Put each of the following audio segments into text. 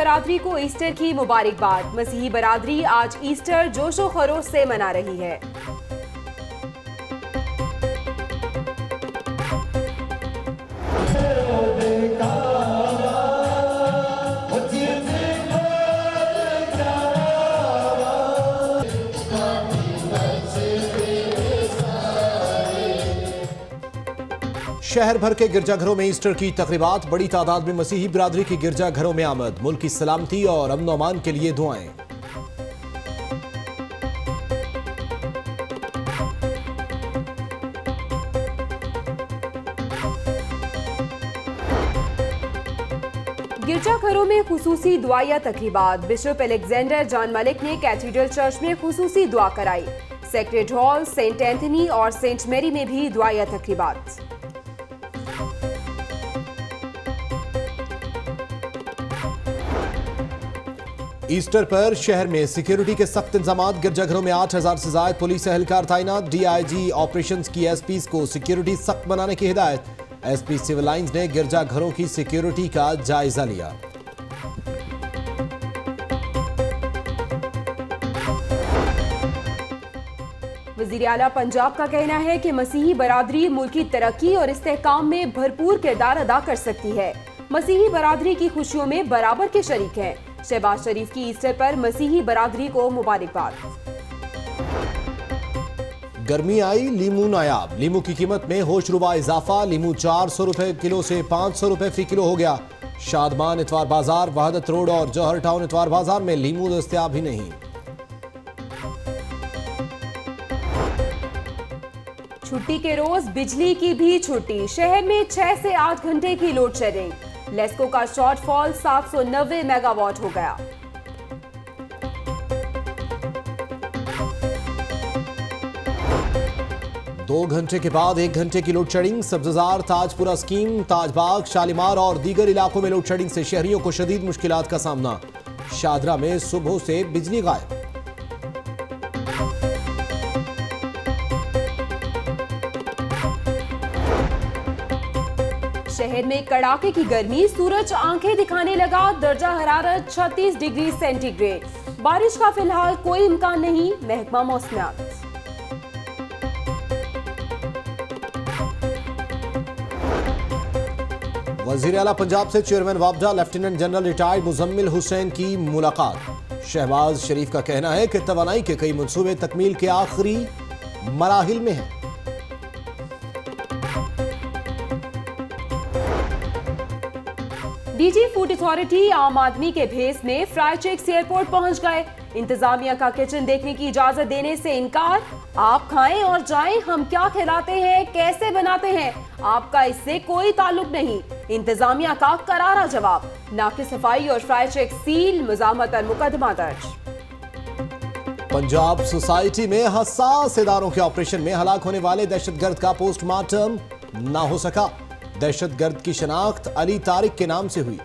برادری کو ایسٹر کی مبارکباد۔ مسیحی برادری آج ایسٹر جوش و خروش سے منا رہی ہے۔ شہر بھر کے گرجا گھروں میں ایسٹر کی تقریبات، بڑی تعداد میں مسیحی برادری کی گرجا گھروں میں آمد، ملک کی سلامتی اور امن و امان کے لیے دعائیں۔ گرجا گھروں میں خصوصی دعائیہ تقریبات۔ بشپ الیگزینڈر جان ملک نے کیتھیڈرل چرچ میں خصوصی دعا کرائی۔ سیکریڈ ہال، سینٹ اینتھنی اور سینٹ میری میں بھی دعائیہ تقریبات۔ ایسٹر پر شہر میں سیکیورٹی کے سخت انتظامات، گرجا گھروں میں 8,000 سے زائد پولیس اہلکار تعینات، ڈی آئی جی آپریشنز کی ایس پیز کو سیکیورٹی سخت بنانے کی ہدایت۔ ایس پی سول لائنز نے گرجا گھروں کی سیکیورٹی کا جائزہ لیا۔ وزیر اعلیٰ پنجاب کا کہنا ہے کہ مسیحی برادری ملکی ترقی اور استحکام میں بھرپور کردار ادا کر سکتی ہے۔ مسیحی برادری کی خوشیوں میں برابر کے شریک ہیں۔ شہباز شریف کی ایسٹر پر مسیحی برادری کو مبارکباد۔ گرمی آئی، لیمو نایاب، لیمو کی قیمت میں ہوش ربا اضافہ، لیمو 400 روپے کلو سے 500 روپے فی کلو ہو گیا۔ شادمان اتوار بازار، وحدت روڈ اور جوہر ٹاؤن اتوار بازار میں لیمو دستیاب ہی نہیں۔ چھٹی کے روز بجلی کی بھی چھٹی، شہر میں 6 سے 8 گھنٹے کی لوڈ شیڈنگ۔ لیسکو کا شارٹ فال 790 میگا واٹ ہو گیا۔ دو گھنٹے کے بعد 1 گھنٹے کی لوڈ شیڈنگ، سبززار، تاج پورہ اسکیم، تاج باغ، شالیمار اور دیگر علاقوں میں لوڈ شیڈنگ سے شہریوں کو شدید مشکلات کا سامنا۔ شاہدرہ میں صبح سے بجلی غائب۔ شہر میں کڑاکے کی گرمی، سورج آنکھیں دکھانے لگا، درجہ حرارت 36 ڈگری سینٹی گریڈ۔ بارش کا فی الحال کوئی امکان نہیں، محکمہ موسمیات۔ وزیر اعلیٰ پنجاب سے چیئرمین وابڈا lieutenant general retired Muzammil Hussain کی ملاقات۔ شہباز شریف کا کہنا ہے کہ توانائی کے کئی منصوبے تکمیل کے آخری مراحل میں ہیں۔ ڈی جی فوڈ اتھارٹی عام آدمی کے بھیس میں فرائی چکس ایئرپورٹ پہنچ گئے۔ انتظامیہ کا کچن دیکھنے کی اجازت دینے سے انکار۔ آپ کھائیں اور جائیں، ہم کیا کھلاتے ہیں، کیسے بناتے ہیں، آپ کا اس سے کوئی تعلق نہیں۔ انتظامیہ کا کرارا جواب۔ ناقص صفائی اور فرائی چکس سیل، مزاحمت پر مقدمہ درج۔ پنجاب سوسائٹی میں حساس اداروں کے آپریشن میں ہلاک ہونے والے دہشت گرد کا پوسٹ مارٹم نہ ہو سکا۔ دہشت گرد کی شناخت علی طارق کے نام سے ہوئی۔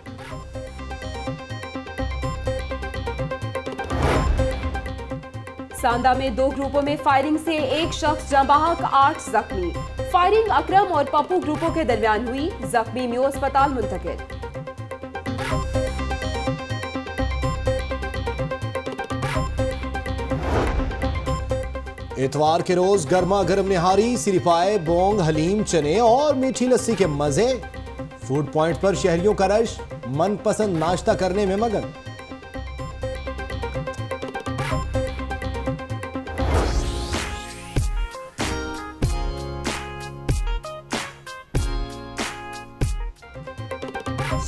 ساندہ میں 2 گروپوں میں فائرنگ سے 1 شخص جاں بحق، 8 زخمی۔ فائرنگ اکرم اور پپو گروپوں کے درمیان ہوئی، زخمی میو اسپتال منتقل۔ اتوار کے روز گرما گرم نہاری، سری پائے، بونگ، حلیم، چنے اور میٹھی لسی کے مزے۔ فوڈ پوائنٹ پر شہریوں کا رش، من پسند ناشتہ کرنے میں مگن۔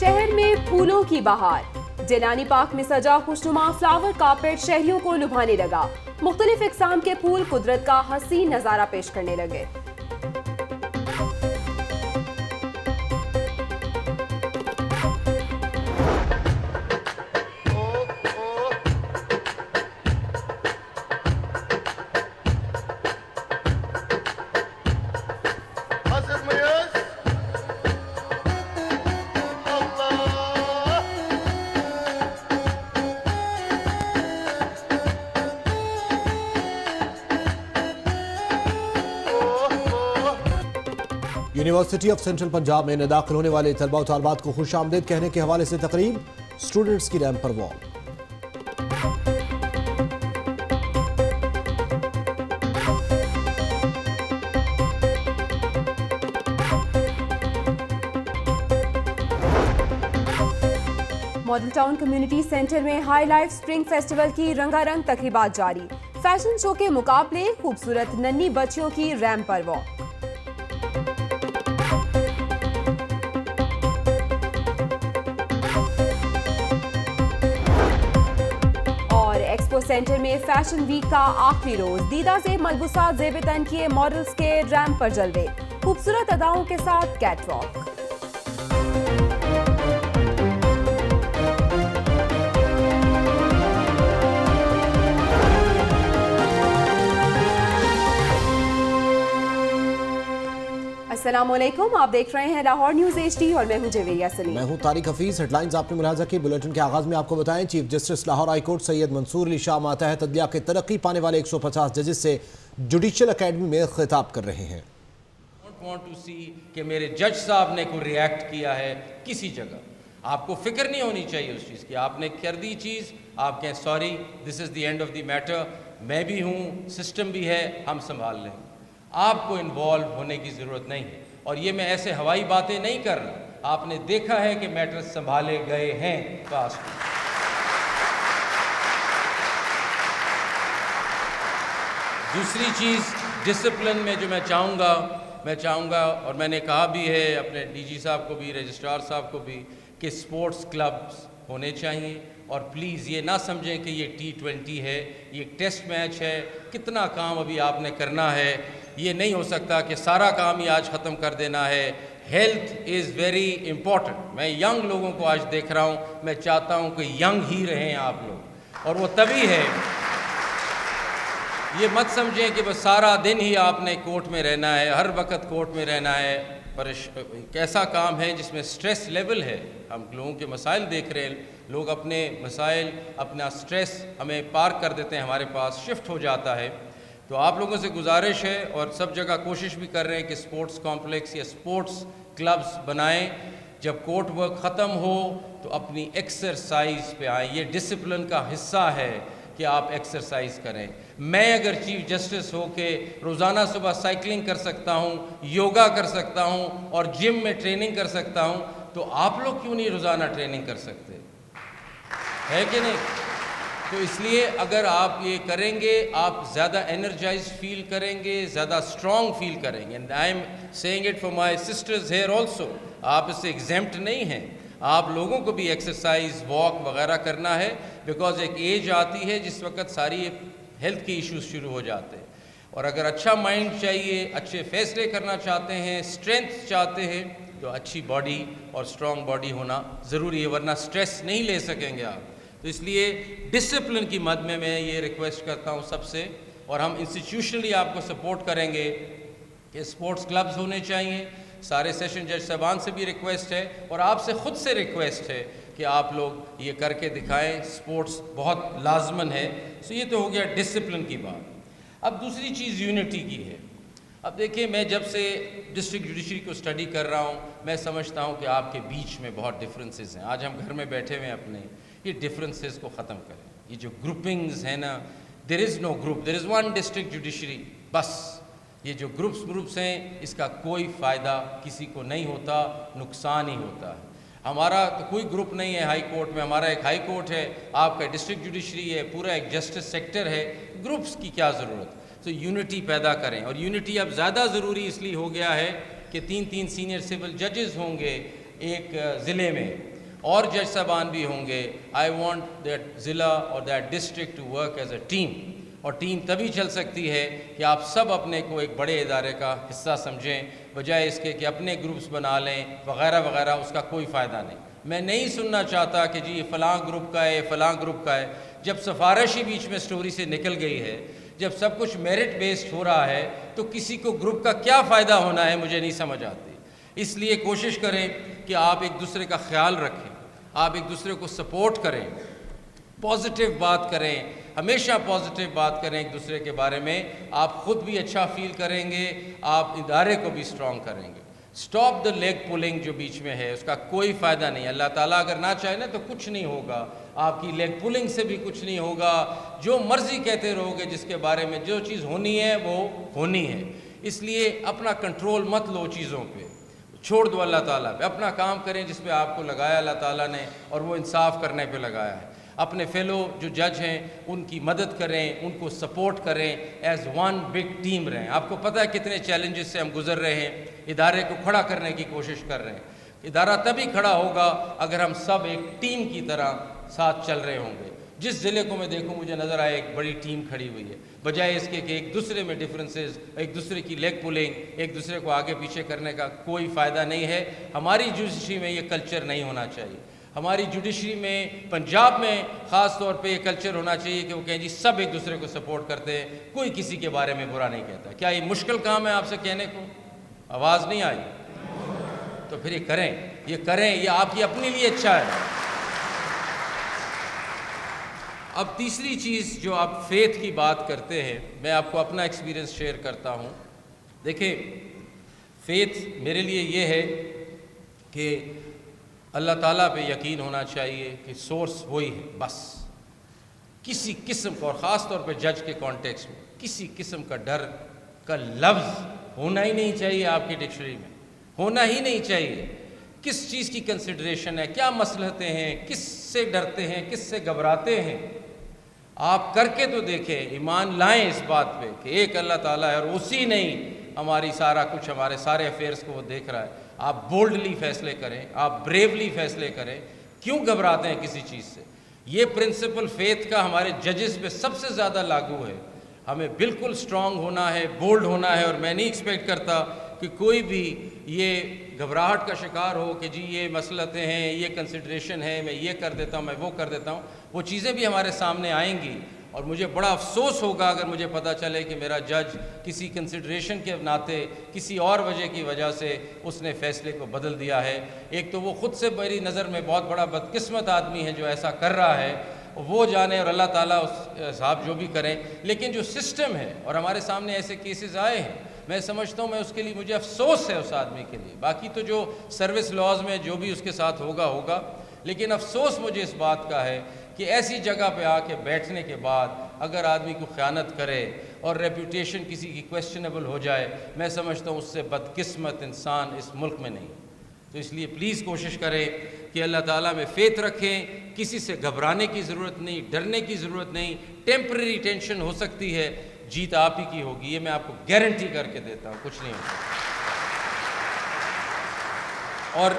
شہر میں پھولوں کی بہار، جیلانی پارک میں سجا خوشنما فلاور کارپیٹ شہریوں کو لبھانے لگا۔ مختلف اقسام کے پھول قدرت کا حسین نظارہ پیش کرنے لگے۔ یونیورسٹی آف سینٹرل پنجاب میں داخل ہونے والے طلبہ و طالبات کو خوش آمدید کہنے کے حوالے سے تقریب۔ स्टूडेंट्स की रैंप पर walk. Model town community centre में हाई लाइफ स्प्रिंग फेस्टिवल की रंगारंग तकरीबात जारी। फैशन शो के मुकाबले, खूबसूरत नन्ही बच्चियों की रैंप पर वॉक। और एक्सपो सेंटर में फैशन वीक का आखिरी रोज, दीदा से मलबूसा ज़ेब-ए-तन किए मॉडल्स के रैंप पर जलवे, खूबसूरत अदाओं के साथ कैटवॉक। अस्सलामुअलैकुम, आप देख रहे हैं लाहौर न्यूज़ HD और मैं हूं जवेरिया सलीम। मैं हूं तारिक हफीज। हेडलाइंस आपने मुलाहजा की। बुलेटिन के आगाज में आपको बताएं, chief justice Lahore high court Syed Mansoor Ali Shah मातहत अदलिया के तरक्की पाने वाले 150 जजेस से जुडिशल अकेडमी में खिताब कर रहे हैं। want to see कि मेरे जज साहब ने कोई रिएक्ट किया है किसी जगह। आपको फिक्र नहीं होनी चाहिए उस चीज़ की। आपने कर दी चीज़, आप कहें sorry, this is the end of the matter, मैं भी हूँ, सिस्टम भी है, हम संभाल लेंगे। आपको इन्वॉल्व होने की ज़रूरत नहीं है। और ये मैं ऐसे हवाई बातें नहीं कर रहा, आपने देखा है कि मैटर संभाले गए हैं पास्ट में। दूसरी चीज़ डिसिप्लिन में जो मैं चाहूँगा और मैंने कहा भी है अपने डीजी साहब को भी, रजिस्ट्रार साहब को भी, कि स्पोर्ट्स क्लब्स होने चाहिए। और प्लीज़ ये ना समझें कि ये T20 है, ये टेस्ट मैच है, कितना काम अभी आपने करना है। ये नहीं हो सकता कि सारा काम ही आज ख़त्म कर देना है। Health is very important. मैं यंग लोगों को आज देख रहा हूँ, मैं चाहता हूँ कि यंग ही रहें आप लोग, और वो तभी है। ये मत समझें कि बस सारा दिन ही आपने कोर्ट में रहना है, हर वक्त कोर्ट में रहना है। पर कैसा काम है जिसमें स्ट्रेस लेवल है। हम लोगों के मसाइल देख रहे हैं, लोग अपने मसाइल, अपना स्ट्रेस हमें पार कर देते हैं, हमारे पास शिफ्ट हो जाता है। तो आप लोगों से गुजारिश है, और सब जगह कोशिश भी कर रहे हैं कि स्पोर्ट्स कॉम्प्लेक्स या स्पोर्ट्स क्लब्स बनाएं। जब कोर्ट वर्क ख़त्म हो तो अपनी एक्सरसाइज पे आएँ। ये डिसिप्लिन का हिस्सा है कि आप एक्सरसाइज करें। मैं अगर चीफ जस्टिस हो के रोज़ाना सुबह साइकिलिंग कर सकता हूँ, योगा कर सकता हूँ और जिम में ट्रेनिंग कर सकता हूँ, तो आप लोग क्यों नहीं रोज़ाना ट्रेनिंग कर सकते? है कि नहीं? तो इसलिए अगर आप ये करेंगे, आप ज़्यादा एनर्जाइज फील करेंगे, ज़्यादा स्ट्रॉन्ग फील करेंगे। And I am saying it for my sisters here also. आप इससे एग्जेम्प्ट नहीं हैं। आप लोगों को भी एक्सरसाइज, वॉक वगैरह करना है, बिकॉज एक एज आती है जिस वक्त सारी हेल्थ के इश्यूज शुरू हो जाते हैं। और अगर अच्छा माइंड चाहिए, अच्छे फैसले करना चाहते हैं, स्ट्रेंथ चाहते हैं, तो अच्छी बॉडी और स्ट्रॉन्ग बॉडी होना ज़रूरी है, वरना स्ट्रेस नहीं ले सकेंगे आप। तो इसलिए डिसिप्लिन की मद में मैं ये रिक्वेस्ट करता हूँ सबसे, और हम इंस्टीट्यूशनली आपको सपोर्ट करेंगे कि स्पोर्ट्स क्लब्स होने चाहिए। सारे सेशन जज साहबान से भी रिक्वेस्ट है और आपसे ख़ुद से रिक्वेस्ट है कि आप लोग ये करके दिखाएं। स्पोर्ट्स बहुत लाजमन है। सो ये तो हो गया डिसिप्लिन की बात। अब दूसरी चीज़ यूनिटी की है। अब देखिए, मैं जब से डिस्ट्रिक्ट जुडिशरी को स्टडी कर रहा हूँ, मैं समझता हूँ कि आपके बीच में बहुत डिफरेंसेस हैं। आज हम घर में बैठे हुए हैं अपने, ये डिफरेंसेस को ख़त्म करें। ये जो ग्रुपिंग्स हैं ना, there is no group, there is one district judiciary, बस। ये जो ग्रुप्स हैं, इसका कोई फ़ायदा किसी को नहीं होता, नुकसान ही होता है। हमारा तो कोई ग्रुप नहीं है हाई कोर्ट में, हमारा एक हाई कोर्ट है, आपका डिस्ट्रिक्ट जुडिशरी है, पूरा एक जस्टिस सेक्टर है। ग्रुप्स की क्या ज़रूरत? तो यूनिटी पैदा करें। और यूनिटी अब ज़्यादा ज़रूरी इसलिए हो गया है कि 3-3 सीनियर सिविल जजेस होंगे एक ज़िले में, और जज साहबान भी होंगे। आई वॉन्ट दैट ज़िला और that district to work as a team. और टीम तभी चल सकती है कि आप सब अपने को एक बड़े इदारे का हिस्सा समझें, बजाय इसके कि अपने ग्रुप्स बना लें वगैरह वगैरह। उसका कोई फ़ायदा नहीं। मैं नहीं सुनना चाहता कि जी ये फ़लाँ ग्रुप का है, फ़लाँ ग्रुप का है। जब सिफारिश ही बीच में स्टोरी से निकल गई है, जब सब कुछ मेरिट बेस्ड हो रहा है, तो किसी को ग्रुप का क्या फ़ायदा होना है, मुझे नहीं समझ आती। इसलिए कोशिश करें कि आप एक दूसरे का ख्याल रखें, आप एक दूसरे को सपोर्ट करें, पॉजिटिव बात करें, हमेशा पॉजिटिव बात करें एक दूसरे के बारे में। आप ख़ुद भी अच्छा फील करेंगे, आप इदारे को भी स्ट्रॉन्ग करेंगे। स्टॉप द लेग पुलिंग जो बीच में है, उसका कोई फ़ायदा नहीं। अल्लाह ताला अगर ना चाहे ना तो कुछ नहीं होगा, आपकी लेग पुलिंग से भी कुछ नहीं होगा। जो मर्ज़ी कहते रहोगे, जिसके बारे में जो चीज़ होनी है वो होनी है। इसलिए अपना कंट्रोल मत लो चीज़ों पे, छोड़ दो अल्लाह ताला पे। अपना काम करें जिस पे आपको लगाया अल्लाह ताला ने, और वो इंसाफ करने पे लगाया है। अपने फेलो जो जज हैं उनकी मदद करें, उनको सपोर्ट करें, एज वन बिग टीम रहें। आपको पता है कितने चैलेंजेस से हम गुजर रहे हैं, इदारे को खड़ा करने की कोशिश कर रहे हैं। इदारा तभी खड़ा होगा अगर हम सब एक टीम की तरह साथ चल रहे होंगे। जिस ज़िले को मैं देखूं मुझे नज़र आए एक बड़ी टीम खड़ी हुई है, बजाय इसके कि एक दूसरे में डिफरेंसेस, एक दूसरे की लेग पुलिंग, एक दूसरे को आगे पीछे करने का कोई फ़ायदा नहीं है। हमारी जुडिशरी में ये कल्चर नहीं होना चाहिए। हमारी जुडिशरी में, पंजाब में ख़ास तौर पे ये कल्चर होना चाहिए कि वो कहें जी सब एक दूसरे को सपोर्ट करते हैं, कोई किसी के बारे में बुरा नहीं कहता। क्या ये मुश्किल काम है आपसे कहने को? आवाज़ नहीं आई तो फिर ये करें, ये आपकी अपने लिए अच्छा है। अब तीसरी चीज़ जो आप फेथ की बात करते हैं, मैं आपको अपना एक्सपीरियंस शेयर करता हूँ। देखिए, फेथ मेरे लिए ये है कि अल्लाह ताला पे यकीन होना चाहिए कि सोर्स वही है बस। किसी किस्म का, और ख़ास तौर पे जज के कॉन्टेक्स्ट में, किसी किस्म का डर का लफ्ज़ होना ही नहीं चाहिए आपकी डिक्शनरी में, होना ही नहीं चाहिए। किस चीज़ की कंसिडरेशन है, क्या मसलहतें हैं, किससे डरते हैं, किससे घबराते हैं, आप करके तो देखें। ईमान लाएं इस बात पे कि एक अल्लाह ताला है और उसी नहीं हमारी सारा कुछ, हमारे सारे अफेयर्स को वो देख रहा है। आप बोल्डली फैसले करें, आप ब्रेवली फैसले करें। क्यों घबराते हैं किसी चीज़ से? ये प्रिंसिपल फेथ का हमारे जजेस पे सबसे ज़्यादा लागू है। हमें बिल्कुल स्ट्रांग होना है, बोल्ड होना है, और मैं नहीं एक्सपेक्ट करता कि कोई भी ये घबराहट का शिकार हो कि जी ये मसलतें हैं, ये कंसिडरेशन है, मैं ये कर देता हूँ, मैं वो कर देता हूँ। वो चीज़ें भी हमारे सामने आएंगी और मुझे बड़ा अफसोस होगा अगर मुझे पता चले कि मेरा जज किसी कंसिडरेशन के नाते, किसी और वजह की वजह से उसने फ़ैसले को बदल दिया है। एक तो वो ख़ुद से मेरी नज़र में बहुत बड़ा बदकिस्मत आदमी है जो ऐसा कर रहा है, वो जाने, और अल्लाह ताला उस साहब जो भी करें। लेकिन जो सिस्टम है, और हमारे सामने ऐसे केसेस आए हैं, मैं समझता हूँ, मैं उसके लिए, मुझे अफसोस है उस आदमी के लिए। बाकी तो जो सर्विस लॉज में जो भी उसके साथ होगा, लेकिन अफसोस मुझे इस बात का है कि ऐसी जगह पे आके बैठने के बाद अगर आदमी को ख़यानत करे और रेपुटेशन किसी की क्वेश्चनेबल हो जाए, मैं समझता हूँ उससे बदकिस्मत इंसान इस मुल्क में नहीं। तो इसलिए प्लीज़ कोशिश करें कि अल्लाह ताला में फ़ेथ रखें। किसी से घबराने की ज़रूरत नहीं, डरने की ज़रूरत नहीं। टेम्परेरी टेंशन हो सकती है, जीत आप ही की होगी, ये मैं आपको गारंटी करके देता हूँ, कुछ नहीं होगा। और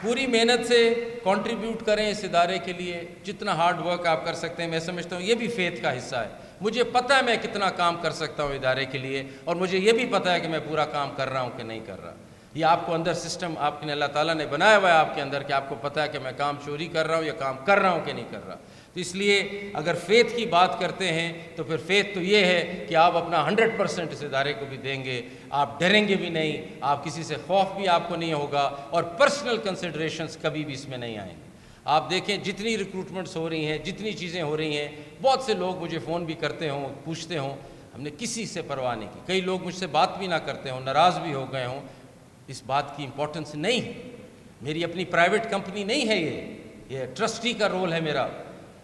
पूरी मेहनत से कंट्रीब्यूट करें इस इदारे के लिए, जितना हार्ड वर्क आप कर सकते हैं। मैं समझता हूँ ये भी फेथ का हिस्सा है। मुझे पता है मैं कितना काम कर सकता हूँ इदारे के लिए, और मुझे ये भी पता है कि मैं पूरा काम कर रहा हूँ कि नहीं कर रहा। ये आपको अंदर सिस्टम आपने, अल्लाह ताला ने बनाया हुआ है आपके अंदर कि आपको पता है कि मैं काम चोरी कर रहा हूँ या काम कर रहा हूँ कि नहीं कर रहा। तो इसलिए अगर फेथ की बात करते हैं तो फिर फेथ तो ये है कि आप अपना 100% इस इदारे को भी देंगे, आप डरेंगे भी नहीं, आप किसी से खौफ भी आपको नहीं होगा, और पर्सनल कंसिडरेशंस कभी भी इसमें नहीं आएंगे। आप देखें जितनी रिक्रूटमेंट्स हो रही हैं, जितनी चीज़ें हो रही हैं, बहुत से लोग मुझे फ़ोन भी करते हों, पूछते हों, हमने किसी से परवाह नहीं की। कई लोग मुझसे बात भी ना करते हों, नाराज़ भी हो गए हों। इस बात की इम्पोर्टेंस नहीं, मेरी अपनी प्राइवेट कंपनी नहीं है ये ट्रस्टी का रोल है मेरा।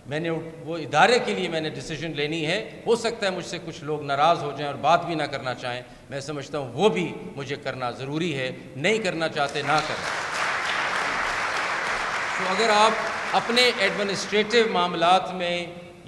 मैंने वो इदारे के लिए मैंने डिसीजन लेनी है। हो सकता है मुझसे कुछ लोग नाराज़ हो जाएं और बात भी ना करना चाहें, मैं समझता हूँ वो भी मुझे करना ज़रूरी है। नहीं करना चाहते ना करें। तो अगर आप अपने एडमिनिस्ट्रेटिव मामलात में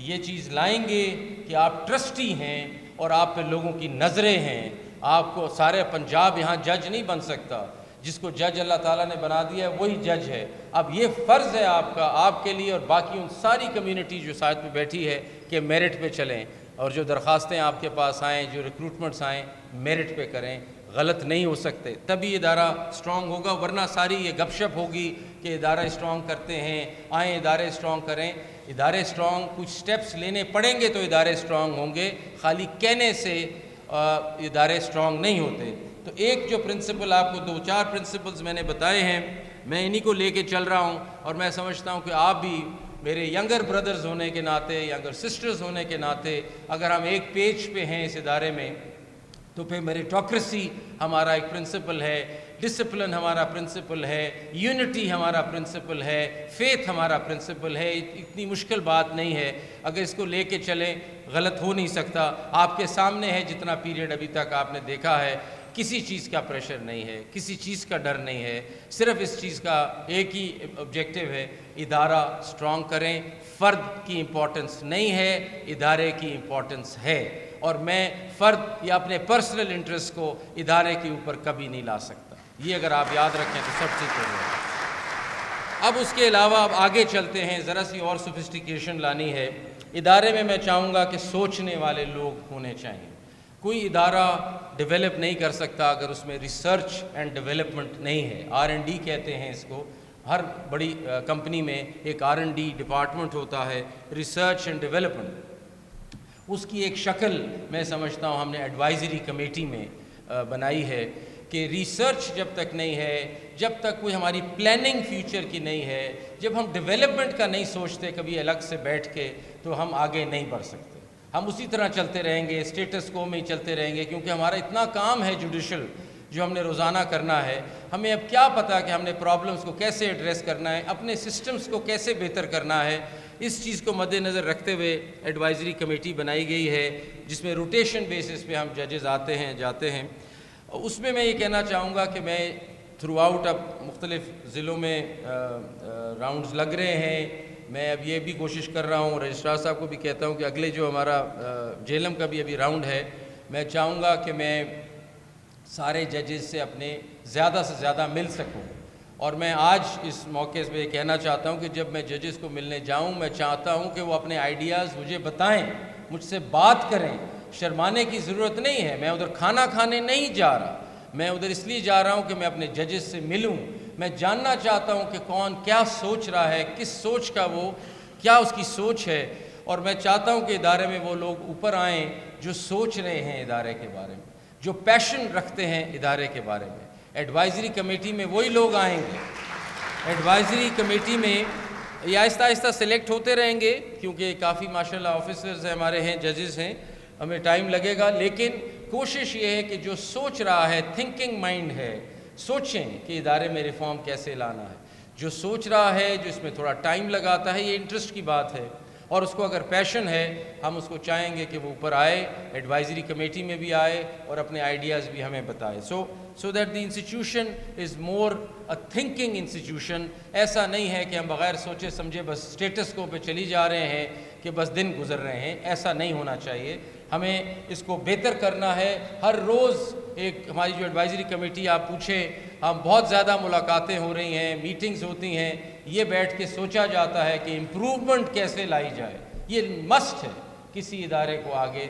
ये चीज़ लाएंगे कि आप ट्रस्टी हैं और आप पे लोगों की नज़रें हैं, आपको सारे पंजाब यहाँ जज नहीं बन सकता। जिसको जज अल्लाह ताला ने बना दिया है वही जज है। अब ये फ़र्ज़ है आपका, आपके लिए और बाकी उन सारी कम्युनिटी जो साथ में बैठी है कि मेरिट पे चलें, और जो दरख्वास्तें आपके पास आएँ, जो रिक्रूटमेंट्स आएँ, मेरिट पे करें, गलत नहीं हो सकते, तभी इदारा स्ट्रॉन्ग होगा। वरना सारी ये गपशप होगी कि इदारा स्ट्रॉन्ग करते हैं, आएँ इदारे स्ट्रॉन्ग करें। इदारे स्ट्रॉन्ग, कुछ स्टेप्स लेने पड़ेंगे तो इदारे स्ट्रॉन्ग होंगे, खाली कहने से इदारे स्ट्रॉन्ग नहीं होते। तो एक जो प्रिंसिपल, आपको 2-4 प्रिंसिपल्स मैंने बताए हैं, मैं इन्हीं को लेके चल रहा हूँ। और मैं समझता हूँ कि आप भी मेरे यंगर ब्रदर्स होने के नाते, यंगर सिस्टर्स होने के नाते, अगर हम एक पेज पे हैं इस इदारे में, तो फिर मेरिटोक्रेसी हमारा एक प्रिंसिपल है, ڈسپلن ہمارا پرنسپل ہے, یونٹی ہمارا پرنسپل ہے, فیتھ ہمارا پرنسپل ہے. اتنی مشکل بات نہیں ہے, اگر اس کو لے کے چلیں غلط ہو نہیں سکتا. آپ کے سامنے ہے جتنا پیریڈ ابھی تک آپ نے دیکھا ہے, کسی چیز کا پریشر نہیں ہے, کسی چیز کا ڈر نہیں ہے, صرف اس چیز کا ایک ہی آبجیکٹیو ہے, ادارہ سٹرونگ کریں. فرد کی امپورٹنس نہیں ہے, ادارے کی امپورٹنس ہے, اور میں فرد یا اپنے پرسنل انٹرسٹ کو ادارے کے اوپر کبھی نہیں لا سکتا. یہ اگر آپ یاد رکھیں تو سب سے پہلے. اب اس کے علاوہ اب آگے چلتے ہیں, ذرا سی اور سوفسٹیکیشن لانی ہے. ادارے میں میں چاہوں گا کہ سوچنے والے لوگ ہونے چاہیے. کوئی ادارہ ڈیولپ نہیں کر سکتا اگر اس میں ریسرچ اینڈ ڈیولپمنٹ نہیں ہے. R&D کہتے ہیں اس کو. ہر بڑی کمپنی میں ایک R&D ڈپارٹمنٹ ہوتا ہے, ریسرچ اینڈ ڈیولپمنٹ. اس کی ایک شکل میں سمجھتا ہوں ہم نے ایڈوائزری کمیٹی میں بنائی ہے کہ ریسرچ جب تک نہیں ہے, جب تک کوئی ہماری پلاننگ فیوچر کی نہیں ہے, جب ہم ڈیولپمنٹ کا نہیں سوچتے کبھی الگ سے بیٹھ کے, تو ہم آگے نہیں بڑھ سکتے. ہم اسی طرح چلتے رہیں گے, اسٹیٹس کو میں ہی چلتے رہیں گے, کیونکہ ہمارا اتنا کام ہے جوڈیشل جو ہم نے روزانہ کرنا ہے. ہمیں اب کیا پتہ کہ ہم نے پرابلمس کو کیسے ایڈریس کرنا ہے, اپنے سسٹمز کو کیسے بہتر کرنا ہے. اس چیز کو مد نظر رکھتے ہوئے ایڈوائزری کمیٹی بنائی گئی ہے, جس میں روٹیشن بیسس پہ ہم ججز آتے ہیں جاتے ہیں. اس میں یہ کہنا چاہوں گا کہ میں تھرو آؤٹ اب مختلف ضلعوں میں راؤنڈز لگ رہے ہیں. میں اب یہ بھی کوشش کر رہا ہوں, رجسٹرار صاحب کو بھی کہتا ہوں کہ اگلے جو ہمارا جیلم کا بھی ابھی راؤنڈ ہے, میں چاہوں گا کہ میں سارے ججز سے اپنے زیادہ سے زیادہ مل سکوں. اور میں آج اس موقع پہ یہ کہنا چاہتا ہوں کہ جب میں ججز کو ملنے جاؤں, میں چاہتا ہوں کہ وہ اپنے آئیڈیاز مجھے بتائیں, مجھ سے بات کریں. شرمانے کی ضرورت نہیں ہے. میں ادھر کھانا کھانے نہیں جا رہا, میں ادھر اس لیے جا رہا ہوں کہ میں اپنے ججز سے ملوں. میں جاننا چاہتا ہوں کہ کون کیا سوچ رہا ہے, کس سوچ کا وہ کیا اس کی سوچ ہے. اور میں چاہتا ہوں کہ ادارے میں وہ لوگ اوپر آئیں جو سوچ رہے ہیں ادارے کے بارے میں, جو پیشن رکھتے ہیں ادارے کے بارے میں. ایڈوائزری کمیٹی میں وہی لوگ آئیں گے. ایڈوائزری کمیٹی میں یہ آہستہ آہستہ سلیکٹ ہوتے رہیں گے, کیونکہ کافی ماشاءاللہ آفیسرز ہمارے ہیں, ججز ہیں, ہمیں ٹائم لگے گا. لیکن کوشش یہ ہے کہ جو سوچ رہا ہے, تھنکنگ مائنڈ ہے, سوچیں کہ ادارے میں ریفارم کیسے لانا ہے. جو سوچ رہا ہے, جو اس میں تھوڑا ٹائم لگاتا ہے, یہ انٹرسٹ کی بات ہے, اور اس کو اگر پیشن ہے, ہم اس کو چاہیں گے کہ وہ اوپر آئے, ایڈوائزری کمیٹی میں بھی آئے اور اپنے آئیڈیاز بھی ہمیں بتائے. so that the institution is more a thinking institution. ایسا نہیں ہے کہ ہم بغیر سوچے سمجھے بس اسٹیٹس کو پہ چلی جا رہے ہیں کہ بس دن گزر رہے ہیں. ایسا نہیں ہونا چاہیے. ہمیں اس کو بہتر کرنا ہے. ہر روز ایک ہماری جو ایڈوائزری کمیٹی آپ پوچھیں, ہم بہت زیادہ ملاقاتیں ہو رہی ہیں, میٹنگز ہوتی ہیں, یہ بیٹھ کے سوچا جاتا ہے کہ امپروومنٹ کیسے لائی جائے. یہ مسٹ ہے کسی ادارے کو آگے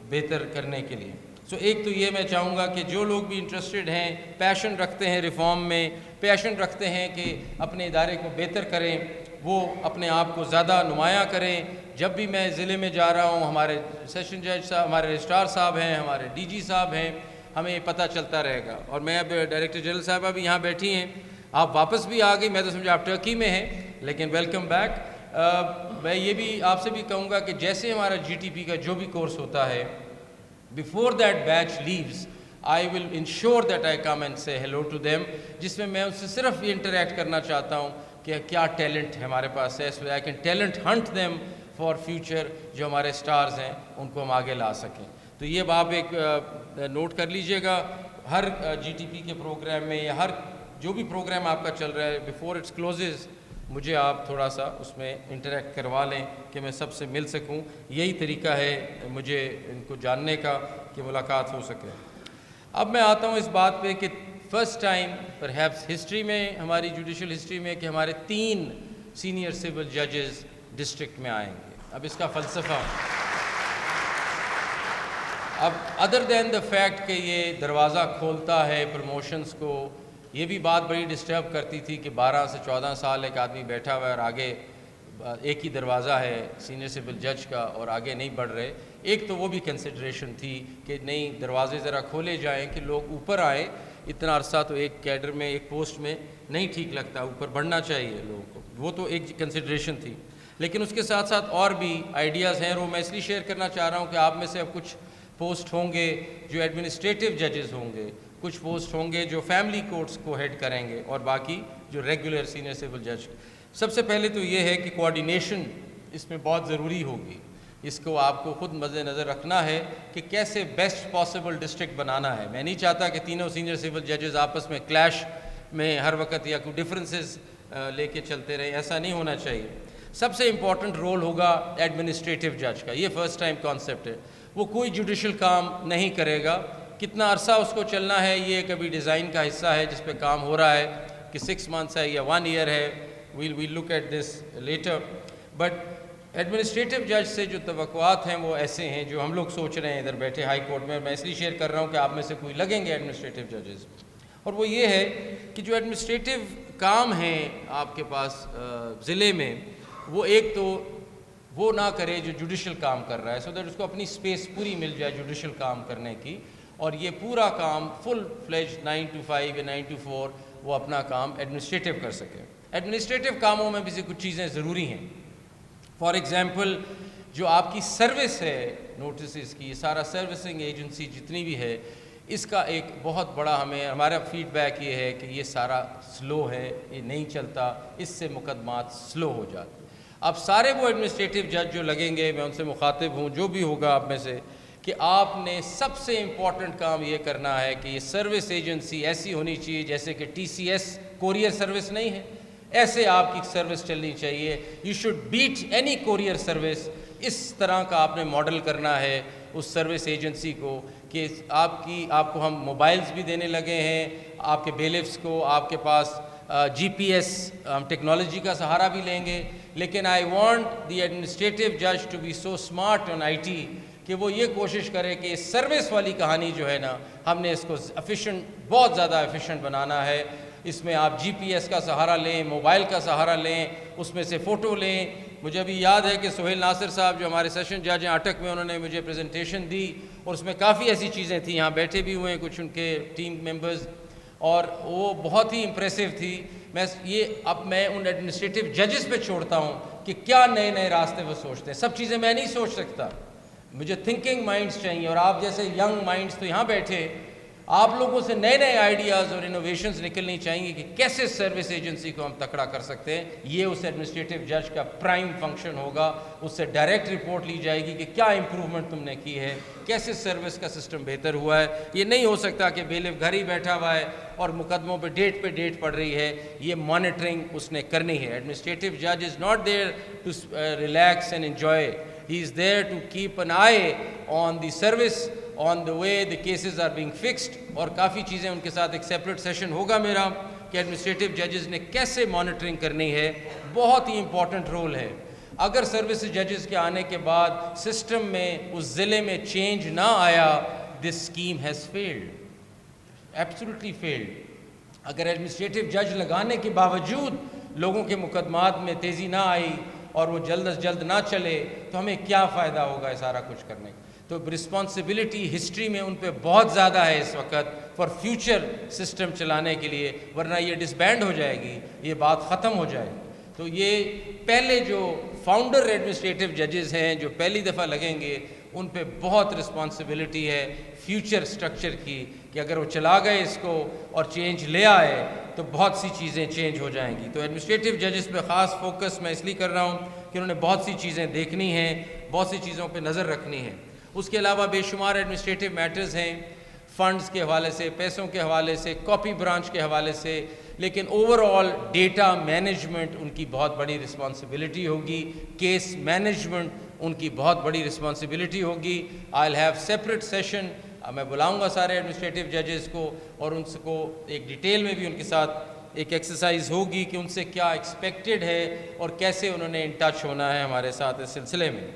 بہتر کرنے کے لیے. ایک تو یہ میں چاہوں گا کہ جو لوگ بھی انٹرسٹڈ ہیں, پیشن رکھتے ہیں ریفارم میں, پیشن رکھتے ہیں کہ اپنے ادارے کو بہتر کریں, وہ اپنے آپ کو زیادہ نمایاں کریں. جب بھی میں ضلع میں جا رہا ہوں, ہمارے سیشن جج صاحب, ہمارے رجسٹرار صاحب ہیں, ہمارے ڈی جی صاحب ہیں, ہمیں پتہ چلتا رہے گا. اور میں اب ڈائریکٹر جنرل صاحبہ بھی یہاں بیٹھی ہیں, آپ واپس بھی آ گئی, میں تو سمجھا آپ ٹرکی میں ہیں, لیکن ویلکم بیک. میں یہ بھی آپ سے بھی کہوں گا کہ جیسے ہمارا GTP کا جو بھی کورس ہوتا ہے, before that batch leaves, I will ensure that I come and say hello to them, جس میں ان سے صرف یہ انٹریکٹ کرنا چاہتا ہوں کہ کیا ٹیلنٹ ہمارے پاس ہے, so I can talent hunt them for future. جو ہمارے سٹارز ہیں ان کو ہم آگے لا سکیں. تو یہ آپ ایک نوٹ کر لیجئے گا. ہر GTP کے پروگرام میں یا ہر جو بھی پروگرام آپ کا چل رہا ہے, before it closes, مجھے آپ تھوڑا سا اس میں انٹریکٹ کروا لیں کہ میں سب سے مل سکوں. یہی طریقہ ہے مجھے ان کو جاننے کا کہ ملاقات ہو سکے. اب میں آتا ہوں اس بات پہ کہ فرسٹ ٹائم پرہیپس ہسٹری میں, ہماری جوڈیشل ہسٹری میں, کہ ہمارے 3 سینئر سول ججز ڈسٹرکٹ میں آئیں گے. اب اس کا فلسفہ, اب ادر دین دا فیکٹ کہ یہ دروازہ کھولتا ہے پروموشنز کو, یہ بھی بات بڑی ڈسٹرب کرتی تھی کہ 12 سے 14 سال ایک آدمی بیٹھا ہوا ہے اور آگے ایک ہی دروازہ ہے سینئر سول جج کا اور آگے نہیں بڑھ رہے. ایک تو وہ بھی کنسیڈریشن تھی کہ نہیں, دروازے ذرا کھولے جائیں کہ لوگ اوپر آئیں. اتنا عرصہ تو ایک کیڈر میں, ایک پوسٹ میں نہیں ٹھیک لگتا, اوپر بڑھنا چاہیے لوگوں کو. وہ تو ایک کنسیڈریشن تھی. لیکن اس کے ساتھ ساتھ اور بھی آئیڈیاز ہیں, وہ میں اس لیے شیئر کرنا چاہ رہا ہوں کہ آپ میں سے اب کچھ پوسٹ ہوں گے جو ایڈمنسٹریٹو ججز ہوں گے, کچھ پوسٹ ہوں گے جو فیملی کورٹس کو ہیڈ کریں گے اور باقی جو ریگولر سینئر سول جج. سب سے پہلے تو یہ ہے کہ کوآرڈینیشن اس میں بہت ضروری ہوگی. اس کو آپ کو خود مد نظر رکھنا ہے کہ کیسے بیسٹ پاسبل ڈسٹرکٹ بنانا ہے. میں نہیں چاہتا کہ تینوں سینئر سول ججز آپس میں کلیش میں ہر وقت یا کوئی ڈفرینسز لے کے چلتے رہیں, ایسا نہیں ہونا چاہیے. سب سے امپورٹنٹ رول ہوگا ایڈمنسٹریٹو جج کا. یہ فرسٹ ٹائم کانسیپٹ ہے. وہ کوئی جوڈیشل کام نہیں کرے گا. کتنا عرصہ اس کو چلنا ہے یہ کبھی ڈیزائن کا حصہ ہے جس پہ کام ہو رہا ہے کہ 6 months ہے یا 1 year ہے. we'll look at this later. But administrative جج سے جو توقعات ہیں وہ ایسے ہیں جو ہم لوگ سوچ رہے ہیں ادھر بیٹھے ہائی کورٹ میں. میں اس لیے شیئر کر رہا ہوں کہ آپ میں سے کوئی لگیں گے ایڈمنسٹریٹو ججز. اور وہ یہ ہے کہ جو ایڈمنسٹریٹو کام ہیں آپ کے پاس ضلع میں, وہ ایک تو وہ نہ کرے جو جوڈیشل کام کر رہا ہے, سو دیٹ اس کو اپنی سپیس پوری مل جائے جوڈیشل کام کرنے کی, اور یہ پورا کام فل فلیج 9 to 5 یا 9 to 4 وہ اپنا کام ایڈمنسٹریٹو کر سکے. ایڈمنسٹریٹو کاموں میں بھی کچھ چیزیں ضروری ہیں. فار ایگزامپل جو آپ کی سروس ہے نوٹسز کی, سارا سروسنگ ایجنسی جتنی بھی ہے, اس کا ایک بہت بڑا ہمارا فیڈ بیک یہ ہے کہ یہ سارا سلو ہے, یہ نہیں چلتا, اس سے مقدمات سلو ہو جاتے. اب سارے وہ ایڈمنسٹریٹو جج جو لگیں گے, میں ان سے مخاطب ہوں, جو بھی ہوگا آپ میں سے, کہ آپ نے سب سے امپورٹنٹ کام یہ کرنا ہے کہ یہ سروس ایجنسی ایسی ہونی چاہیے جیسے کہ TCS کوریئر سروس نہیں ہے, ایسے آپ کی سروس چلنی چاہیے. You should beat any courier service. اس طرح کا آپ نے ماڈل کرنا ہے اس سروس ایجنسی کو کہ آپ کو ہم موبائلز بھی دینے لگے ہیں, آپ کے بیلفس کو, آپ کے پاس GPS ہم ٹیکنالوجی کا سہارا بھی لیں گے, لیکن آئی وانٹ دی ایڈمنسٹریٹو جج to be so smart on IT کہ وہ یہ کوشش کرے کہ اس سروس والی کہانی جو ہے نا, ہم نے اس کو ایفیشینٹ, بہت زیادہ ایفیشینٹ بنانا ہے. اس میں آپ GPS کا سہارا لیں, موبائل کا سہارا لیں, اس میں سے فوٹو لیں. مجھے ابھی یاد ہے کہ سہیل ناصر صاحب جو ہمارے سیشن جج ہیں اٹک میں, انہوں نے مجھے پریزنٹیشن دی اور اس میں کافی ایسی چیزیں تھیں, یہاں بیٹھے بھی ہوئے ہیں کچھ ان کے ٹیم ممبرز, اور وہ بہت ہی امپریسو تھی. اب میں ان ایڈمنسٹریٹو ججز پہ چھوڑتا ہوں کہ کیا نئے نئے راستے وہ سوچتے ہیں. سب چیزیں میں نہیں سوچ سکتا, مجھے تھنکنگ مائنڈز چاہیے, اور آپ جیسے ینگ مائنڈز تو یہاں بیٹھے, آپ لوگوں سے نئے نئے آئیڈیاز اور انوویشنز نکلنی چاہیے کہ کیسے سروس ایجنسی کو ہم تکڑا کر سکتے ہیں. یہ اس ایڈمنسٹریٹو جج کا پرائم فنکشن ہوگا. اس سے ڈائریکٹ رپورٹ لی جائے گی کہ کیا امپروومنٹ تم نے کی ہے, کیسے سروس کا سسٹم بہتر ہوا ہے. یہ نہیں ہو سکتا کہ بیلف گھر ہی بیٹھا ہوا ہے اور مقدموں پہ ڈیٹ پڑ رہی ہے. یہ مانیٹرنگ اس نے کرنی ہے. ایڈمنسٹریٹو جج is not there to relax and enjoy. He is there to keep an eye on the service, on the way the cases are being fixed. اور کافی چیزیں ان کے ساتھ ایک سیپریٹ سیشن ہوگا میرا کہ ایڈمنسٹریٹو ججز نے کیسے مانیٹرنگ کرنی ہے. بہت ہی امپورٹنٹ رول ہے. اگر سروس ججز کے آنے کے بعد سسٹم میں اس ضلع میں چینج نہ آیا, this scheme has failed, absolutely failed. اگر ایڈمنسٹریٹو جج لگانے کے باوجود لوگوں کے مقدمات میں تیزی نہ آئی اور وہ جلد از جلد نہ چلے, تو ہمیں کیا فائدہ ہوگا یہ سارا کچھ کرنے کا. تو رسپانسبلٹی ہسٹری میں ان پہ بہت زیادہ ہے اس وقت فار فیوچر سسٹم چلانے کے لیے, ورنہ یہ ڈسبینڈ ہو جائے گی, یہ بات ختم ہو جائے گی. تو یہ پہلے جو فاؤنڈر ایڈمنسٹریٹو ججز ہیں جو پہلی دفعہ لگیں گے, ان پہ بہت رسپانسبلٹی ہے فیوچر سٹرکچر کی, کہ اگر وہ چلا گئے اس کو اور چینج لے آئے تو بہت سی چیزیں چینج ہو جائیں گی. تو ایڈمنسٹریٹو ججز پہ خاص فوکس میں اس لیے کر رہا ہوں کہ انہوں نے بہت سی چیزیں دیکھنی ہیں, بہت سی چیزوں پہ نظر رکھنی ہے. اس کے علاوہ بے شمار ایڈمنسٹریٹو میٹرز ہیں, فنڈز کے حوالے سے, پیسوں کے حوالے سے, کاپی برانچ کے حوالے سے, لیکن اوور آل ڈیٹا مینجمنٹ ان کی بہت بڑی رسپانسبلٹی ہوگی. کیس مینجمنٹ ان کی بہت بڑی رسپانسبلٹی ہوگی. آئی ول ہیو سیپریٹ سیشن, میں بلاؤں گا سارے ایڈمنسٹریٹو ججز کو, اور ان کو ایک ڈیٹیل میں بھی ان کے ساتھ ایک ایکسرسائز ہوگی کہ ان سے کیا ایکسپیکٹڈ ہے اور کیسے انہوں نے ان ٹچ ہونا ہے ہمارے ساتھ اس سلسلے میں.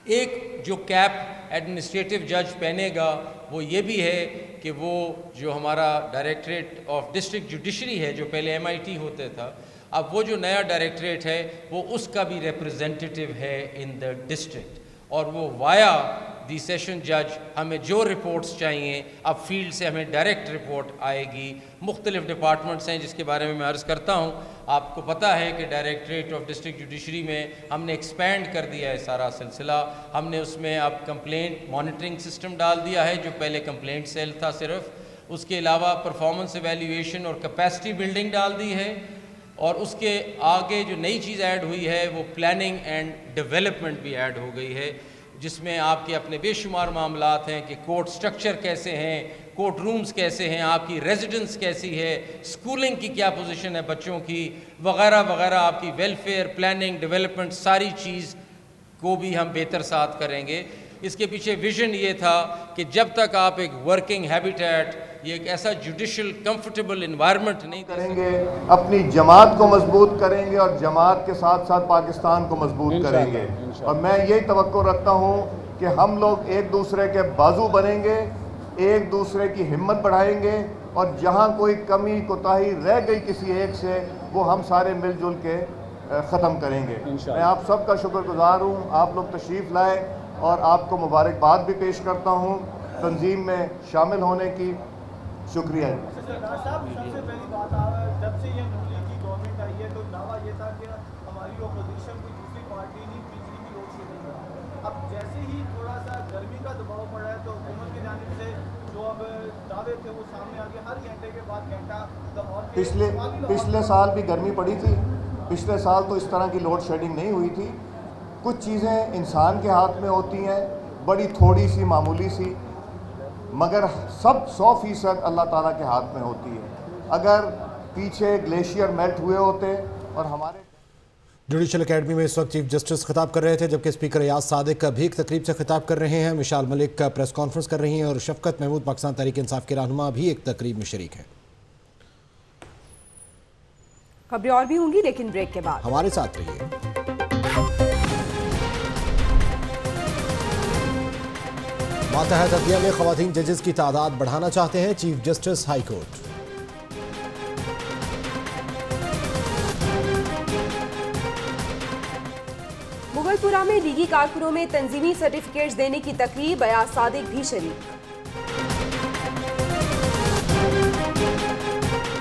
ایک جو کیپ ایڈمنسٹریٹو جج پہنے گا وہ یہ بھی ہے کہ وہ جو ہمارا ڈائریکٹریٹ آف ڈسٹرکٹ جوڈیشری ہے, جو پہلے MIT ہوتا تھا, اب وہ جو نیا ڈائریکٹریٹ ہے وہ اس کا بھی ریپرزینٹیٹیو ہے ان دا ڈسٹرکٹ, اور وہ وایا دی سیشن جج ہمیں جو رپورٹس چاہیے, اب فیلڈ سے ہمیں ڈائریکٹ رپورٹ آئے گی. مختلف ڈپارٹمنٹس ہیں جس کے بارے میں عرض کرتا ہوں. آپ کو پتہ ہے کہ ڈائریکٹریٹ آف ڈسٹرکٹ جوڈیشری میں ہم نے ایکسپینڈ کر دیا ہے سارا سلسلہ. ہم نے اس میں اب کمپلینٹ مانیٹرنگ سسٹم ڈال دیا ہے, جو پہلے کمپلینٹ سیل تھا صرف, اس کے علاوہ پرفارمنس ایویلیویشن اور کیپیسٹی بلڈنگ ڈال دی ہے، اور اس کے آگے جو نئی چیز ایڈ ہوئی ہے وہ پلاننگ اینڈ ڈیولپمنٹ بھی ایڈ ہو گئی ہے، جس میں آپ کے اپنے بے شمار معاملات ہیں کہ کورٹ سٹرکچر کیسے ہیں، کورٹ رومز کیسے ہیں، آپ کی ریزیڈنس کیسی ہے، سکولنگ کی کیا پوزیشن ہے بچوں کی، وغیرہ وغیرہ، آپ کی ویلفیئر، پلاننگ، ڈیولپمنٹ، ساری چیز کو بھی ہم بہتر ساتھ کریں گے۔ اس کے پیچھے ویژن یہ تھا کہ جب تک آپ ایک ورکنگ ہیبیٹیٹ، یہ ایک ایسا جوڈیشل کمفرٹیبل انوائرمنٹ نہیں کریں گے، اپنی جماعت کو مضبوط کریں گے اور جماعت کے ساتھ ساتھ پاکستان کو مضبوط کریں گے، اور میں یہی توقع رکھتا ہوں کہ ہم لوگ ایک دوسرے کے بازو بنیں گے، ایک دوسرے کی ہمت بڑھائیں گے، اور جہاں کوئی کمی کوتاہی رہ گئی کسی ایک سے وہ ہم سارے مل جل کے ختم کریں گے۔ میں آپ سب کا شکر گزار ہوں، آپ لوگ تشریف لائے، اور آپ کو مبارکباد بھی پیش کرتا ہوں تنظیم میں شامل ہونے کی۔ شکریہ۔ سردار صاحب، سب سے پہلی بات، جب سے یہ نون لیگ کی گورنمنٹ آئی ہے تو دعویٰ یہ تھا کہ ہماری اپوزیشن کوئی دوسری پارٹی نہیں، بجلی کی لوڈ شیڈنگ کا۔ اب جیسے ہی تھوڑا سا گرمی کا دباؤ پڑ رہا ہے تو حکومت کی جانب سے جو اب دعوے تھے وہ سامنے آ گئے، ہر گھنٹے کے بعد گھنٹہ لاہور پچھلے سال بھی گرمی پڑی تھی، پچھلے سال تو اس طرح کی لوڈ شیڈنگ نہیں ہوئی تھی۔ کچھ چیزیں انسان کے ہاتھ میں ہوتی ہیں، بڑی تھوڑی سی معمولی سی، مگر سب 100% اللہ تعالیٰ کے ہاتھ میں ہوتی ہے۔ اگر پیچھے گلیشیئر میلٹ ہوئے ہوتے اور ہمارے جوڈیشل اکیڈمی میں اس وقت چیف جسٹس خطاب کر رہے تھے، جبکہ اسپیکر ایاز صادق بھی ایک تقریب سے خطاب کر رہے ہیں، مشال ملک پریس کانفرنس کر رہی ہیں، اور شفقت محمود پاکستان تحریک انصاف کے رہنما بھی ایک تقریب میں شریک ہیں۔ خبریں اور بھی ہوں گی لیکن بریک کے بعد ہمارے ساتھ رہیے۔ ماتحت عدلیہ میں خواتین ججز کی تعداد بڑھانا چاہتے ہیں chief justice high court. Mughal پورہ میں لیگی کارکنوں میں تنظیمی سرٹیفکیٹس دینے کی تقریب، ایاز صادق بھی شریک۔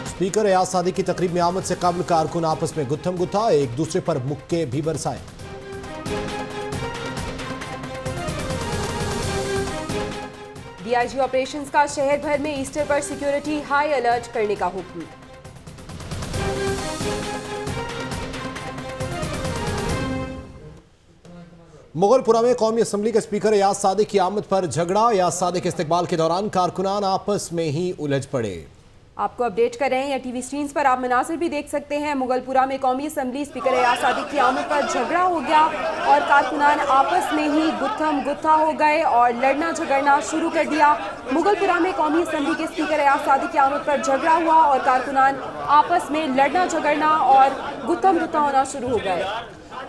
اسپیکر ایاز صادق کی تقریب میں آمد سے قبل کارکن آپس میں گتھم گتھا، ایک دوسرے پر مکے بھی برسائے۔ ڈی آئی جی آپریشنز کا شہر بھر میں ایسٹر پر سیکیورٹی ہائی الرٹ کرنے کا حکم۔ مغل پورہ میں قومی اسمبلی کے اسپیکر ایاز صادق کی آمد پر جھگڑا، ایاز صادق کے استقبال کے دوران کارکنان آپس میں ہی الجھ پڑے۔ آپ کو اپڈیٹ کر رہے ہیں، یا ٹی وی سکرینز پر آپ مناظر بھی دیکھ سکتے ہیں۔ مغل پورہ میں قومی اسمبلی اسپیکر ایاز صادق کی آمد پر جھگڑا ہو گیا اور کارکنان آپس میں ہی گتھم گتھا ہو گئے اور لڑنا جھگڑنا شروع کر دیا۔ مغل پورہ میں قومی اسمبلی کے اسپیکر ایاز صادق کی آمد پر جھگڑا ہوا اور کارکنان آپس میں لڑنا جھگڑنا اور گتھم گتھا ہونا شروع ہو گئے۔